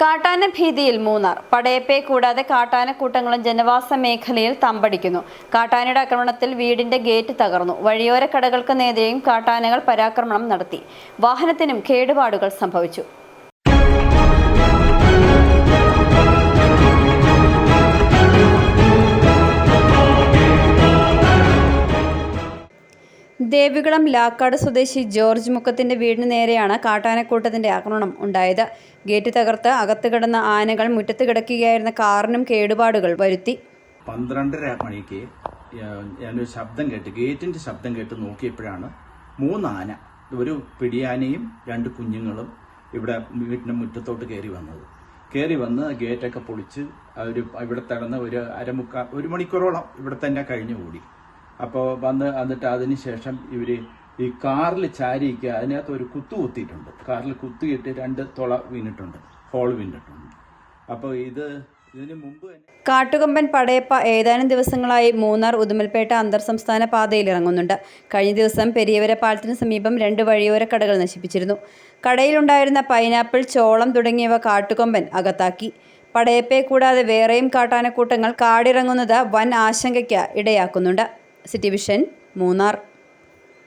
കാട്ടാന ഭീതിയിൽ മൂന്നാർ. പടയപ്പയെ കൂടാതെ കാട്ടാനക്കൂട്ടങ്ങളും ജനവാസ മേഖലയിൽ തമ്പടിക്കുന്നു. കാട്ടാനയുടെ ആക്രമണത്തിൽ വീടിന്റെ ഗേറ്റ് തകർന്നു. വഴിയോര കടകൾക്ക് നേരെയും കാട്ടാനകൾ പരാക്രമണം നടത്തി. വാഹനത്തിനും കേടുപാടുകൾ സംഭവിച്ചു. ദേവികുളം ലാക്കാട് സ്വദേശി ജോർജ് മുക്കത്തിന്റെ വീടിന് നേരെയാണ് കാട്ടാനക്കൂട്ടത്തിന്റെ ആക്രമണം ഉണ്ടായത്. ഗേറ്റ് തകർത്ത് അകത്ത് കിടന്ന ആനകൾ മുറ്റത്ത് കിടക്കുകയായിരുന്ന കാറിനും കേടുപാടുകൾ വരുത്തി. 12:30 മണിക്ക് ഞാനൊരു ശബ്ദം കേട്ട്, ഗേറ്റിന്റെ ശബ്ദം കേട്ട് നോക്കിയപ്പോഴാണ് 3 ആന, ഒരു പിടിയാനയും 2 കുഞ്ഞുങ്ങളും ഇവിടെ വീട്ടിന്റെ മുറ്റത്തോട്ട് കയറി വന്ന് ഗേറ്റൊക്കെ പൊളിച്ച് ഇവിടെ തടന്ന് ഒരു മണിക്കൂറോളം ഇവിടെ തന്നെ കഴിഞ്ഞു കൂടി. അപ്പോൾ എന്നിട്ട് അതിനുശേഷം ഇവര് ഈ കാറിൽ ചാരിക്ക് അതിനകത്ത് ഒരു കുത്തിയിട്ടുണ്ട്. കാറിൽ കുത്തിയിട്ട് 2 തുള വീണിട്ടുണ്ട്, ഹോൾ വീണിട്ടുണ്ട്. അപ്പോൾ ഇതിന് മുമ്പ് കാട്ടുകൊമ്പൻ പടയപ്പ ഏതാനും ദിവസങ്ങളായി മൂന്നാർ ഉദുമൽപേട്ട അന്തർ സംസ്ഥാന പാതയിൽ ഇറങ്ങുന്നുണ്ട്. കഴിഞ്ഞ ദിവസം പെരിയവര പാലത്തിന് സമീപം 2 വഴിയോര കടകൾ നശിപ്പിച്ചിരുന്നു. കടയിലുണ്ടായിരുന്ന പൈനാപ്പിൾ, ചോളം തുടങ്ങിയവ കാട്ടുകൊമ്പൻ അകത്താക്കി. പടയപ്പയെ കൂടാതെ വേറെയും കാട്ടാനക്കൂട്ടങ്ങൾ കാടിറങ്ങുന്നത് വൻ ആശങ്കയ്ക്ക് ഇടയാക്കുന്നുണ്ട്. City Vision, Munnar.